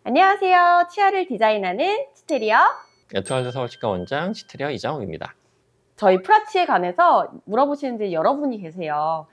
안녕하세요. 치아를 디자인하는 치테리어 에투알드 서울치과 원장 치테리어 이장욱입니다. 저희 프라치에 관해서 물어보시는 분이 여러분이 계세요.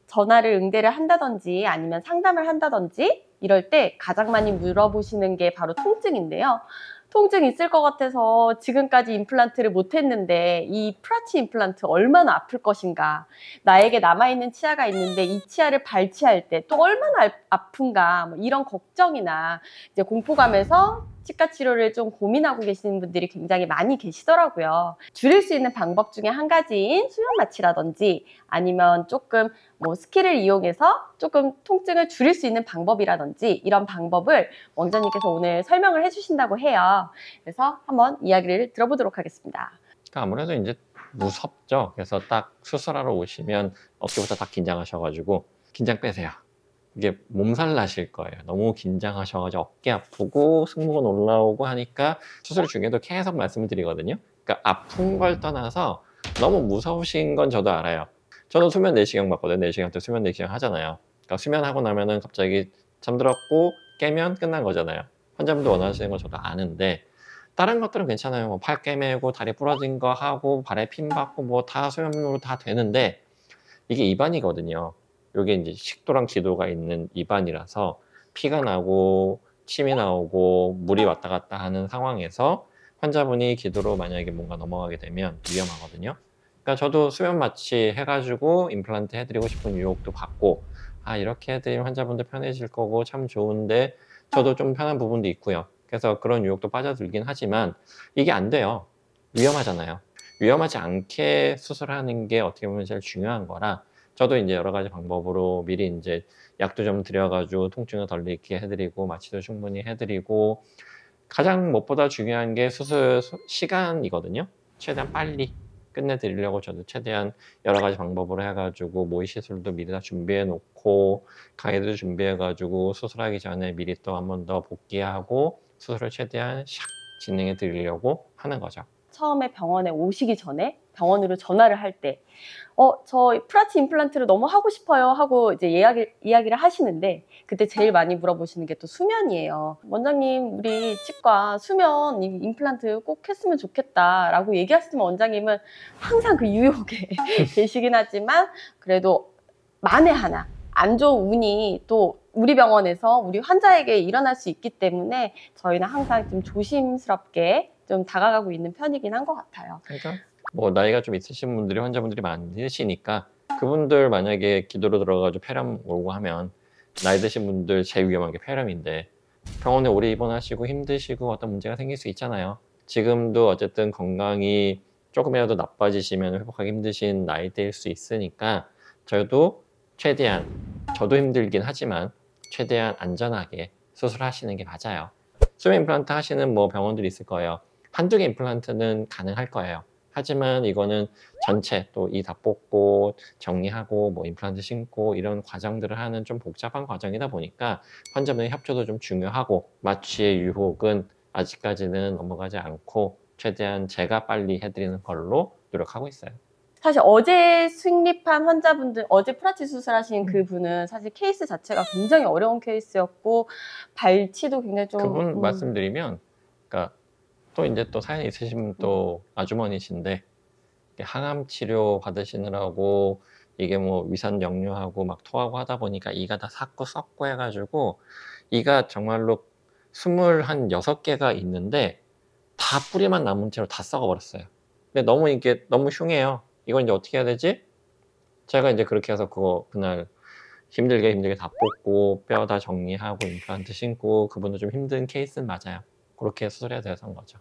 전화를 응대를 한다든지 아니면 상담을 한다든지 이럴 때 가장 많이 물어보시는 게 바로 통증인데요. 통증 있을 것 같아서 지금까지 임플란트를 못했는데 이 프라치 임플란트 얼마나 아플 것인가, 나에게 남아있는 치아가 있는데 이 치아를 발치할 때 또 얼마나 아픈가, 뭐 이런 걱정이나 이제 공포감에서 치과 치료를 좀 고민하고 계시는 분들이 굉장히 많이 계시더라고요. 줄일 수 있는 방법 중에 한 가지인 수면 마취라든지 아니면 조금 스킬을 이용해서 조금 통증을 줄일 수 있는 방법이라든지 이런 방법을 원장님께서 오늘 설명을 해주신다고 해요. 그래서 한번 이야기를 들어보도록 하겠습니다. 그러니까 아무래도 이제 무섭죠. 그래서 딱 수술하러 오시면 어깨부터 딱 긴장하셔가지고 긴장 빼세요. 이게 몸살 나실 거예요. 너무 긴장하셔가지고 어깨 아프고 승모근 올라오고 하니까 수술 중에도 계속 말씀을 드리거든요. 그러니까 아픈 걸 떠나서 너무 무서우신 건 저도 알아요. 저도 수면 내시경 받거든요. 내시경 때 수면 내시경 하잖아요. 그러니까 수면하고 나면은 갑자기 잠들었고 깨면 끝난 거잖아요. 환자분도 원하시는 건 저도 아는데 다른 것들은 괜찮아요. 뭐 팔 깨매고 다리 부러진 거 하고 발에 핀 받고 뭐 다 수면으로 다 되는데 이게 입안이거든요. 이게 이제 식도랑 기도가 있는 입안이라서 피가 나고 침이 나오고 물이 왔다 갔다 하는 상황에서 환자분이 기도로 만약에 뭔가 넘어가게 되면 위험하거든요. 그러니까 저도 수면 마취 해가지고 임플란트 해드리고 싶은 유혹도 받고 이렇게 해드리면 환자분들 편해질 거고 참 좋은데 저도 좀 편한 부분도 있고요. 그래서 그런 유혹도 빠져들긴 하지만 이게 안 돼요. 위험하잖아요. 위험하지 않게 수술하는 게 어떻게 보면 제일 중요한 거라 저도 이제 여러 가지 방법으로 미리 이제 약도 좀 드려가지고 통증을 덜 느끼게 해드리고 마취도 충분히 해드리고 가장 무엇보다 중요한 게 수술 시간이거든요. 최대한 빨리 끝내드리려고 저도 최대한 여러 가지 방법으로 해가지고 모의 시술도 미리 다 준비해 놓고 가이드 준비해가지고 수술하기 전에 미리 또 한 번 더 복귀하고 수술을 최대한 샥 진행해 드리려고 하는 거죠. 처음에 병원에 오시기 전에 병원으로 전화를 할 때 저 프라치 임플란트를 너무 하고 싶어요 하고 이제 이야기를 하시는데 그때 제일 많이 물어보시는 게 또 수면이에요. 원장님, 우리 치과 수면 임플란트 꼭 했으면 좋겠다 라고 얘기하시지만 원장님은 항상 그 유혹에 계시긴 하지만 그래도 만에 하나 안 좋은 운이 또 우리 병원에서 우리 환자에게 일어날 수 있기 때문에 저희는 항상 좀 조심스럽게 좀 다가가고 있는 편이긴 한 것 같아요. 그러니까 뭐 나이가 좀 있으신 분들이 환자분들이 많으시니까 그분들 만약에 기도로 들어가지고 폐렴 오고 하면 나이 드신 분들 제일 위험한 게 폐렴인데 병원에 오래 입원하시고 힘드시고 어떤 문제가 생길 수 있잖아요. 지금도 어쨌든 건강이 조금이라도 나빠지시면 회복하기 힘드신 나이대일 수 있으니까 저도 최대한 저도 힘들긴 하지만 최대한 안전하게 수술하시는 게 맞아요. 수면 임플란트 하시는 뭐 병원들이 있을 거예요. 한두 개 임플란트는 가능할 거예요. 하지만 이거는 전체 또 이 다 뽑고 정리하고 뭐 임플란트 심고 이런 과정들을 하는 좀 복잡한 과정이다 보니까 환자분의 협조도 좀 중요하고 마취의 유혹은 아직까지는 넘어가지 않고 최대한 제가 빨리 해드리는 걸로 노력하고 있어요. 사실 어제 승립한 환자분들, 어제 프라치 수술하신 그분은 사실 케이스 자체가 굉장히 어려운 케이스였고 발치도 굉장히 좀 그분 말씀드리면 그러니까 또 이제 또 사연이 있으신 또 아주머니신데 항암 치료 받으시느라고 이게 뭐 위산 역류하고 막 토하고 하다 보니까 이가 다 삭고 썩고 해가지고 이가 정말로 26개가 있는데 다 뿌리만 남은 채로 다 썩어버렸어요. 근데 너무 이게 너무 흉해요. 이걸 이제 어떻게 해야 되지? 제가 이제 그렇게 해서 그날 힘들게 다 뽑고 뼈 다 정리하고 임플란트 심고 그분도 좀 힘든 케이스는 맞아요. 그렇게 수술해야 돼서 한 거죠.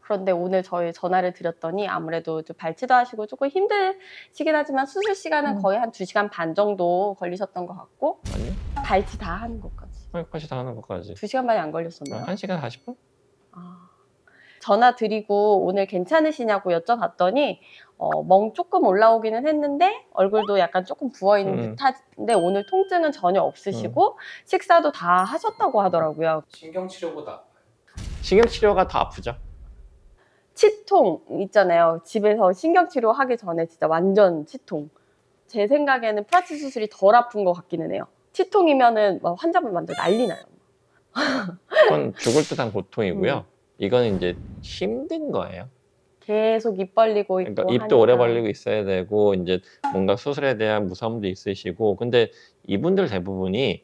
그런데 오늘 저희 전화를 드렸더니 아무래도 좀 발치도 하시고 조금 힘드시긴 하지만 수술 시간은 거의 한 2시간 반 정도 걸리셨던 것 같고 아니요? 발치 다 하는 것까지 여기까지 다 하는 것까지 2시간 반이 안 걸렸었나요? 1시간 40분? 전화 드리고 오늘 괜찮으시냐고 여쭤봤더니 멍 조금 올라오기는 했는데 얼굴도 약간 조금 부어있는 듯한데 오늘 통증은 전혀 없으시고 식사도 다 하셨다고 하더라고요. 신경치료보다 아파요. 신경치료가 더 아프죠? 치통 있잖아요. 집에서 신경치료 하기 전에 진짜 완전 치통. 제 생각에는 프라치 수술이 덜 아픈 것 같기는 해요. 치통이면은 환자분 완전 난리 나요. 그건 죽을 듯한 고통이고요. 이거는 이제 힘든 거예요. 계속 입 벌리고 있고 그러니까 입도 오래 벌리고 있어야 되고 이제 뭔가 수술에 대한 무서움도 있으시고 근데 이분들 대부분이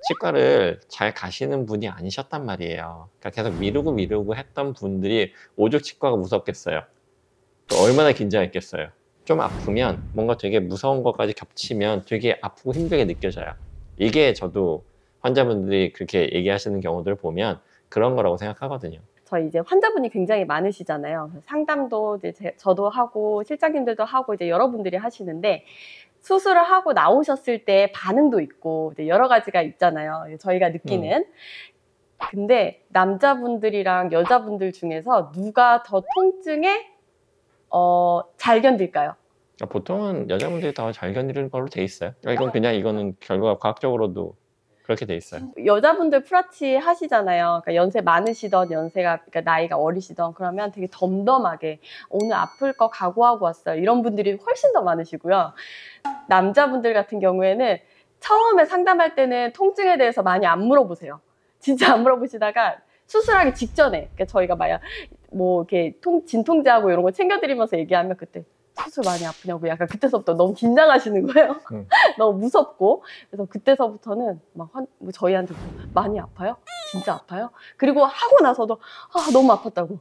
치과를 잘 가시는 분이 아니셨단 말이에요. 그러니까 계속 미루고 했던 분들이 오죽 치과가 무섭겠어요. 또 얼마나 긴장했겠어요. 좀 아프면 뭔가 되게 무서운 것까지 겹치면 되게 아프고 힘들게 느껴져요. 이게 저도 환자분들이 그렇게 얘기하시는 경우들을 보면 그런 거라고 생각하거든요. 저희 이제 환자분이 굉장히 많으시잖아요. 상담도 이제 저도 하고 실장님들도 하고 이제 여러분들이 하시는데 수술을 하고 나오셨을 때 반응도 있고 이제 여러 가지가 있잖아요. 저희가 느끼는. 근데 남자분들이랑 여자분들 중에서 누가 더 통증에 잘 견딜까요? 보통은 여자분들이 더 잘 견디는 걸로 돼 있어요. 이건 그냥 이거는 결과가 과학적으로도 그렇게 돼 있어요. 여자분들 프라치 하시잖아요. 그러니까 연세 많으시던 그러니까 나이가 어리시던 그러면 되게 덤덤하게 오늘 아플 거 각오하고 왔어요. 이런 분들이 훨씬 더 많으시고요. 남자분들 같은 경우에는 처음에 상담할 때는 통증에 대해서 많이 안 물어보세요. 진짜 안 물어보시다가 수술하기 직전에 그러니까 저희가 뭐 이렇게 진통제하고 이런 거 챙겨드리면서 얘기하면 그때 수술 많이 아프냐고 약간 그때서부터 너무 긴장하시는 거예요. 너무 무섭고 그래서 그때서부터는 막 저희한테 많이 아파요? 진짜 아파요? 그리고 하고 나서도 너무 아팠다고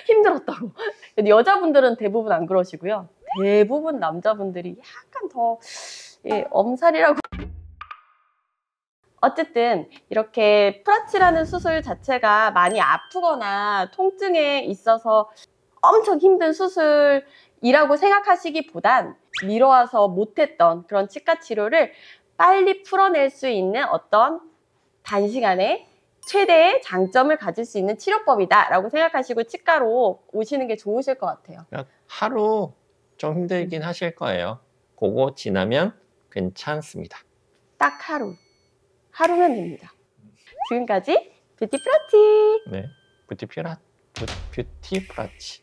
힘들었다고. 근데 여자분들은 대부분 안 그러시고요. 대부분 남자분들이 약간 더 엄살이라고. 어쨌든 이렇게 프라치라는 수술 자체가 많이 아프거나 통증에 있어서 엄청 힘든 수술이라고 생각하시기보단 미뤄와서 못했던 그런 치과 치료를 빨리 풀어낼 수 있는 어떤 단시간에 최대의 장점을 가질 수 있는 치료법이다 라고 생각하시고 치과로 오시는 게 좋으실 것 같아요. 하루 좀 힘들긴 하실 거예요. 그거 지나면 괜찮습니다. 딱 하루면 됩니다. 지금까지 뷰티 프라치. 네, 뷰티 프라치.